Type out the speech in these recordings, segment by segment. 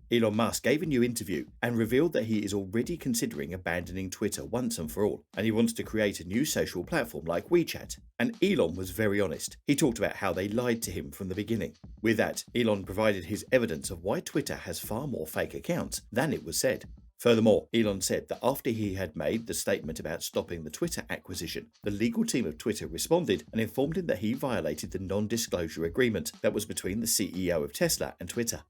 Elon Musk gave a new interview and revealed that he is already considering abandoning Twitter once and for all, and he wants to create a new social platform like WeChat. And Elon was very honest. He talked about how they lied to him from the beginning. With that, Elon provided his evidence of why Twitter has far more fake accounts than it was said. Furthermore, Elon said that after he had made the statement about stopping the Twitter acquisition, the legal team of Twitter responded and informed him that he violated the non-disclosure agreement that was between the CEO of Tesla and Twitter.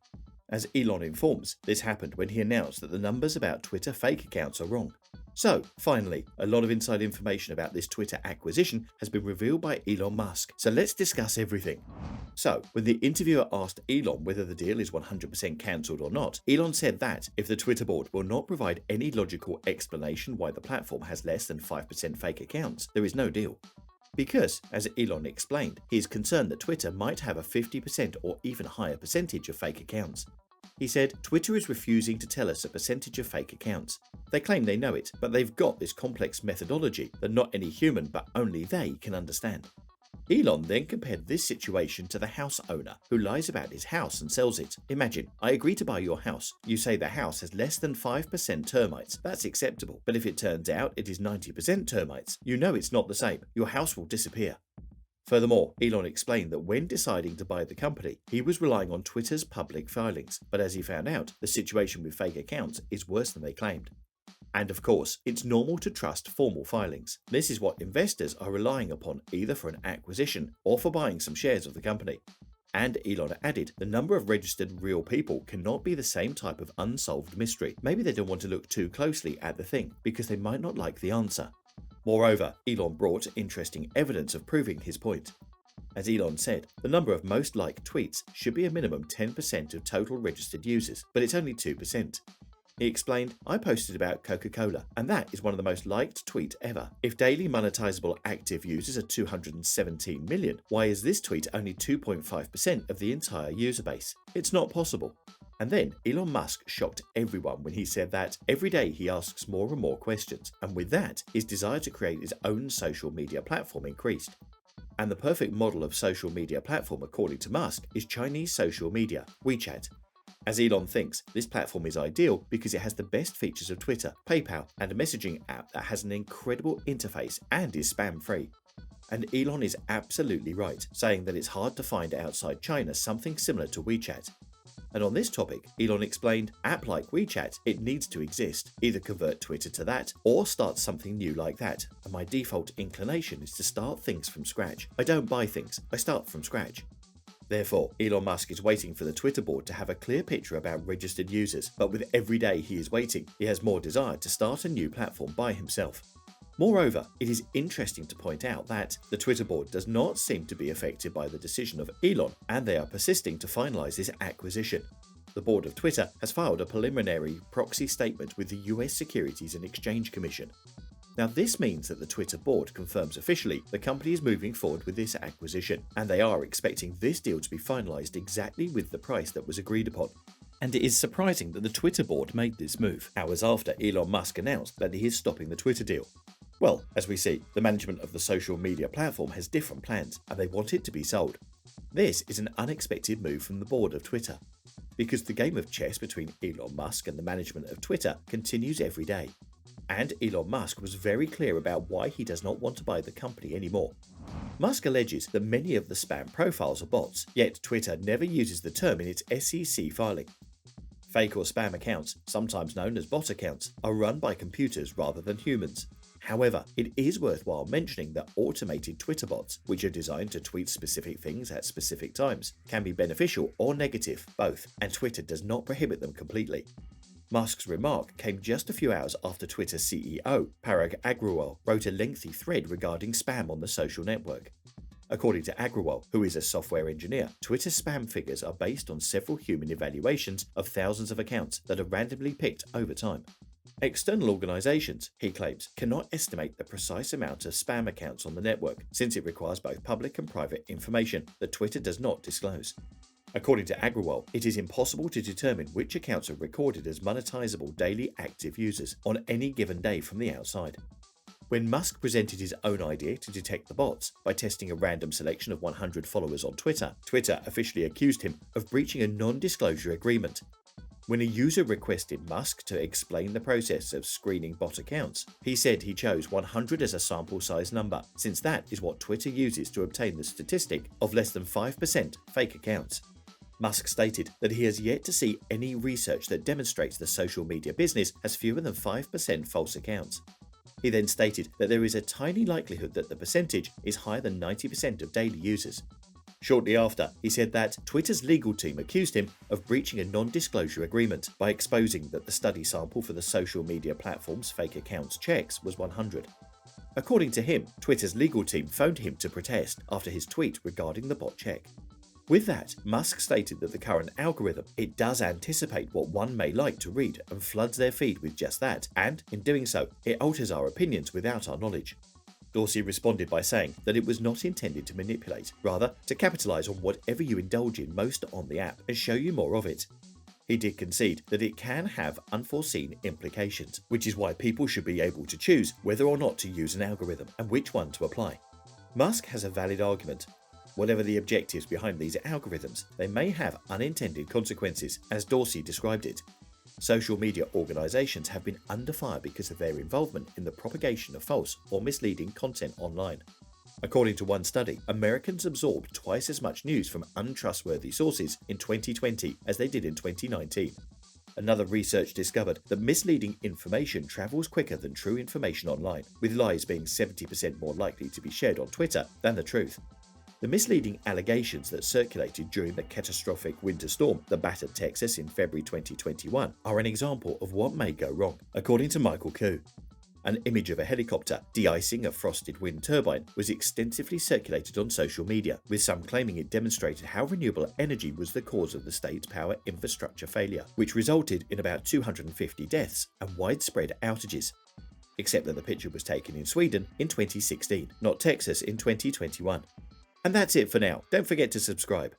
As Elon informs, this happened when he announced that the numbers about Twitter fake accounts are wrong. So, finally, a lot of inside information about this Twitter acquisition has been revealed by Elon Musk, so let's discuss everything. So, when the interviewer asked Elon whether the deal is 100% cancelled or not, Elon said that if the Twitter board will not provide any logical explanation why the platform has less than 5% fake accounts, there is no deal. Because, as Elon explained, he is concerned that Twitter might have a 50% or even higher percentage of fake accounts. He said, "Twitter is refusing to tell us a percentage of fake accounts. They claim they know it, but they've got this complex methodology that not any human but only they can understand." Elon then compared this situation to the house owner who lies about his house and sells it. Imagine, I agree to buy your house. You say the house has less than 5% termites. That's acceptable. But if it turns out it is 90% termites, you know it's not the same. Your house will disappear. Furthermore, Elon explained that when deciding to buy the company, he was relying on Twitter's public filings, but as he found out, the situation with fake accounts is worse than they claimed. And of course, it's normal to trust formal filings. This is what investors are relying upon either for an acquisition or for buying some shares of the company. And Elon added, the number of registered real people cannot be the same type of unsolved mystery. Maybe they don't want to look too closely at the thing because they might not like the answer. Moreover, Elon brought interesting evidence of proving his point. As Elon said, the number of most liked tweets should be a minimum 10% of total registered users, but it's only 2%. He explained, I posted about Coca-Cola, and that is one of the most liked tweets ever. If daily monetizable active users are 217 million, why is this tweet only 2.5% of the entire user base? It's not possible. And then Elon Musk shocked everyone when he said that every day he asks more and more questions, and with that, his desire to create his own social media platform increased. And the perfect model of social media platform, according to Musk, is Chinese social media, WeChat. As Elon thinks, this platform is ideal because it has the best features of Twitter, PayPal, and a messaging app that has an incredible interface and is spam-free. And Elon is absolutely right, saying that it's hard to find outside China something similar to WeChat. And on this topic, Elon explained, app like WeChat, it needs to exist. Either convert Twitter to that, or start something new like that. And my default inclination is to start things from scratch. I don't buy things, I start from scratch. Therefore, Elon Musk is waiting for the Twitter board to have a clear picture about registered users, but with every day he is waiting, he has more desire to start a new platform by himself. Moreover, it is interesting to point out that the Twitter board does not seem to be affected by the decision of Elon, and they are persisting to finalize this acquisition. The board of Twitter has filed a preliminary proxy statement with the US Securities and Exchange Commission. Now, this means that the Twitter board confirms officially the company is moving forward with this acquisition, and they are expecting this deal to be finalized exactly with the price that was agreed upon. And it is surprising that the Twitter board made this move, hours after Elon Musk announced that he is stopping the Twitter deal. Well, as we see, the management of the social media platform has different plans, and they want it to be sold. This is an unexpected move from the board of Twitter, because the game of chess between Elon Musk and the management of Twitter continues every day. And Elon Musk was very clear about why he does not want to buy the company anymore. Musk alleges that many of the spam profiles are bots, yet Twitter never uses the term in its SEC filing. Fake or spam accounts, sometimes known as bot accounts, are run by computers rather than humans. However, it is worthwhile mentioning that automated Twitter bots, which are designed to tweet specific things at specific times, can be beneficial or negative, both, and Twitter does not prohibit them completely. Musk's remark came just a few hours after Twitter's CEO, Parag Agrawal, wrote a lengthy thread regarding spam on the social network. According to Agrawal, who is a software engineer, Twitter's spam figures are based on several human evaluations of thousands of accounts that are randomly picked over time. External organizations, he claims, cannot estimate the precise amount of spam accounts on the network, since it requires both public and private information that Twitter does not disclose. According to Agrawal, it is impossible to determine which accounts are recorded as monetizable daily active users on any given day from the outside. When Musk presented his own idea to detect the bots by testing a random selection of 100 followers on Twitter, Twitter officially accused him of breaching a non-disclosure agreement. When a user requested Musk to explain the process of screening bot accounts, he said he chose 100 as a sample size number, since that is what Twitter uses to obtain the statistic of less than 5% fake accounts. Musk stated that he has yet to see any research that demonstrates the social media business has fewer than 5% false accounts. He then stated that there is a tiny likelihood that the percentage is higher than 90% of daily users. Shortly after, he said that Twitter's legal team accused him of breaching a non-disclosure agreement by exposing that the study sample for the social media platform's fake accounts checks was 100. According to him, Twitter's legal team phoned him to protest after his tweet regarding the bot check. With that, Musk stated that the current algorithm, it does anticipate what one may like to read and floods their feed with just that, and in doing so, it alters our opinions without our knowledge. Dorsey responded by saying that it was not intended to manipulate, rather to capitalize on whatever you indulge in most on the app and show you more of it. He did concede that it can have unforeseen implications, which is why people should be able to choose whether or not to use an algorithm and which one to apply. Musk has a valid argument. Whatever the objectives behind these algorithms, they may have unintended consequences, as Dorsey described it. Social media organizations have been under fire because of their involvement in the propagation of false or misleading content online. According to one study, Americans absorbed twice as much news from untrustworthy sources in 2020 as they did in 2019. Another research discovered that misleading information travels quicker than true information online, with lies being 70% more likely to be shared on Twitter than the truth. The misleading allegations that circulated during the catastrophic winter storm that battered Texas in February 2021 are an example of what may go wrong, according to Michael Koo. An image of a helicopter de-icing a frosted wind turbine was extensively circulated on social media, with some claiming it demonstrated how renewable energy was the cause of the state's power infrastructure failure, which resulted in about 250 deaths and widespread outages. Except that the picture was taken in Sweden in 2016, not Texas in 2021. And that's it for now. Don't forget to subscribe.